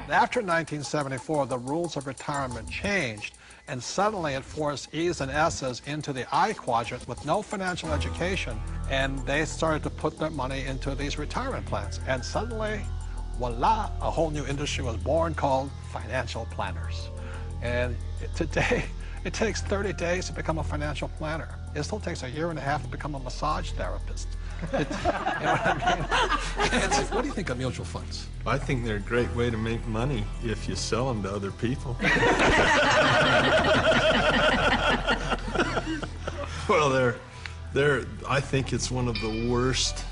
After 1974, the rules of retirement changed, and suddenly it forced E's and S's into the I quadrant with no financial education, and they started to put their money into these retirement plans. And suddenly, voila, a whole new industry was born called financial planners. And today, it takes 30 days to become a financial planner. It still takes a year and a half to become a massage therapist. You know what I mean? What do you think of mutual funds? I think they're a great way to make money if you sell them to other people. Well, I think it's one of the worst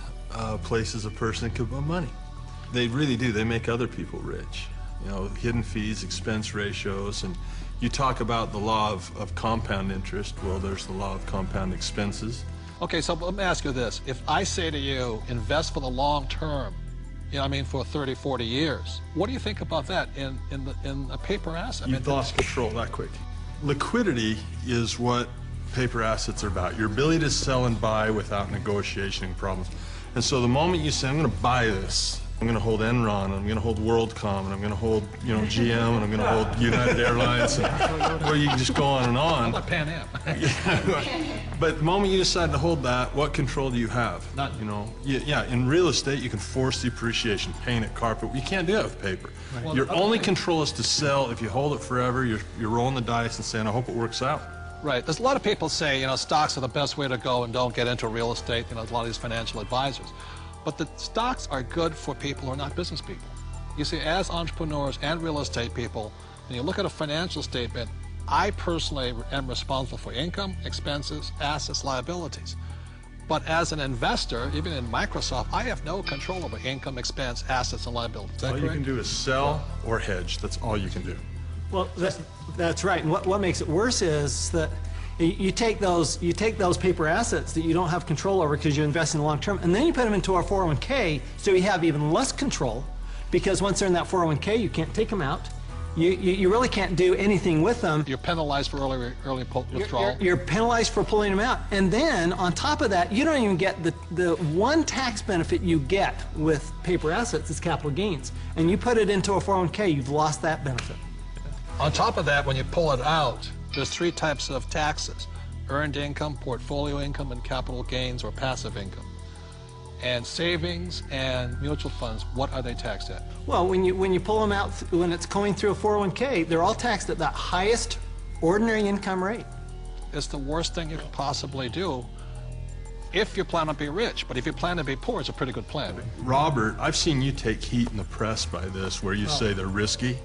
places a person could put money. They really do. They make other people rich. You know, hidden fees, expense ratios, and you talk about the law of compound interest. Well, there's the law of compound expenses. Okay, so let me ask you this. If I say to you, invest for the long term, you know what I mean, for 30, 40 years, what do you think about that in a paper asset? You've lost control that quick. Liquidity is what paper assets are about. Your ability to sell and buy without negotiation problems. And so the moment you say, I'm going to buy this, I'm going to hold Enron, I'm going to hold WorldCom, and I'm going to hold, you know, GM, and I'm going to hold United Airlines. Well, you can just go on and on. How about Pan Am? But the moment you decide to hold that, what control do you have? None. You know, yeah, in real estate, you can force the appreciation, paint it, carpet. You can't do that with paper. Right. Well, your only control is to sell. If you hold it forever, you're rolling the dice and saying, I hope it works out. Right. There's a lot of people say, you know, stocks are the best way to go and don't get into real estate. You know, there's a lot of these financial advisors. But the stocks are good for people who are not business people. You see, as entrepreneurs and real estate people, when you look at a financial statement, I personally am responsible for income, expenses, assets, liabilities. But as an investor, even in Microsoft, I have no control over income, expense, assets, and liabilities. Is that correct? All you can do is sell or hedge. That's all you can do. Well, that's right. And what makes it worse is that you take those paper assets that you don't have control over because you invest in the long term, and then you put them into our 401k, so you have even less control, because once they're in that 401k, you can't take them out. You really can't do anything with them. You're penalized for early withdrawal. You're penalized for pulling them out. And then, on top of that, you don't even get the one tax benefit you get with paper assets is capital gains. And you put it into a 401k, you've lost that benefit. On top of that, when you pull it out, there's 3 types of taxes: earned income, portfolio income, and capital gains or passive income. And savings and mutual funds, what are they taxed at? Well, when you pull them out, when it's going through a 401k, they're all taxed at that highest ordinary income rate. It's the worst thing you could possibly do if you plan to be rich. But if you plan to be poor, it's a pretty good plan. Robert, I've seen you take heat in the press by this, where you say they're risky.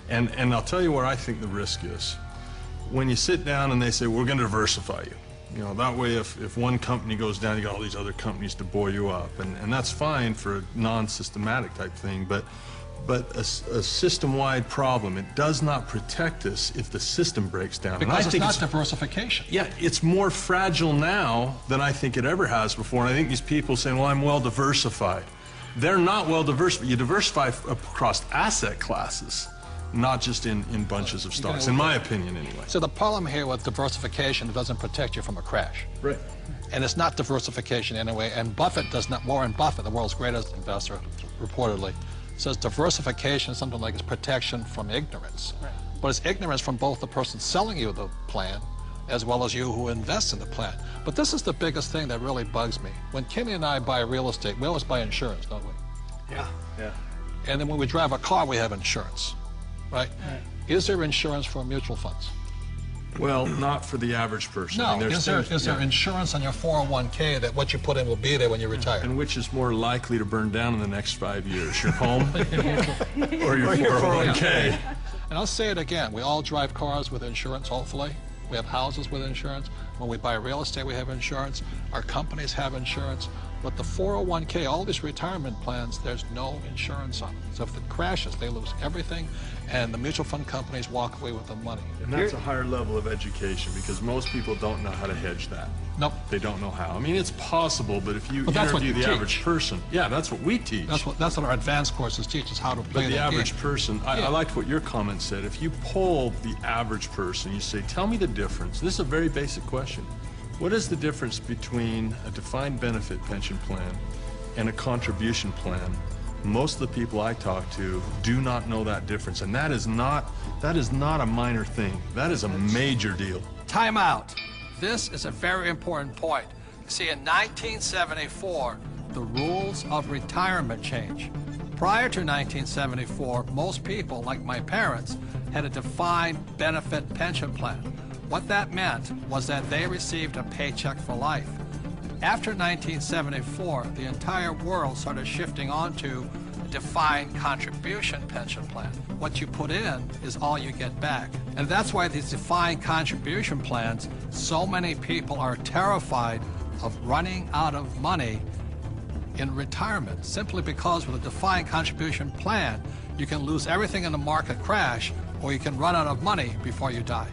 And I'll tell you where I think the risk is. When you sit down and they say, we're going to diversify you. You know, that way if one company goes down, you got all these other companies to buoy you up. And that's fine for a non-systematic type thing, but a system-wide problem, it does not protect us if the system breaks down. Because it's not diversification. Yeah, it's more fragile now than I think it ever has before. And I think these people saying, well, I'm well diversified. They're not well diversified. You diversify across asset classes, not just in bunches of stocks, in my opinion anyway. So the problem here with diversification, it doesn't protect you from a crash. Right. And it's not diversification anyway, and Buffett does not, Warren Buffett, the world's greatest investor, reportedly, says diversification is something like it's protection from ignorance. Right. But it's ignorance from both the person selling you the plan as well as you who invests in the plan. But this is the biggest thing that really bugs me. When Kenny and I buy real estate, we always buy insurance, don't we? Yeah. And then when we drive a car, we have insurance. Right? Is there insurance for mutual funds? Well, not for the average person. No. I mean, is there insurance on your 401k that what you put in will be there when you retire? And which is more likely to burn down in the next 5 years, your home or your 401k? And I'll say it again, we all drive cars with insurance, hopefully. We have houses with insurance. When we buy real estate, we have insurance. Our companies have insurance. But the 401k, all these retirement plans, there's no insurance on them. So if it crashes, they lose everything, and the mutual fund companies walk away with the money. And that's a higher level of education, because most people don't know how to hedge that. Nope. They don't know how. I mean, it's possible, but if you interview the average person, yeah, that's what we teach. That's what our advanced courses teach us, how to play the average game. person, I liked what your comment said. If you poll the average person, you say, tell me the difference. This is a very basic question. What is the difference between a defined benefit pension plan and a contribution plan Most of the people I talk to do not know that difference, and that is not a minor thing. That is a major deal. Time out. This is a very important point. See, in 1974, the rules of retirement changed. Prior to 1974, most people, like my parents, had a defined benefit pension plan. What that meant was that they received a paycheck for life. After 1974, the entire world started shifting onto a defined contribution pension plan. What you put in is all you get back. And that's why these defined contribution plans, so many people are terrified of running out of money in retirement, simply because with a defined contribution plan, you can lose everything in the market crash, or you can run out of money before you die.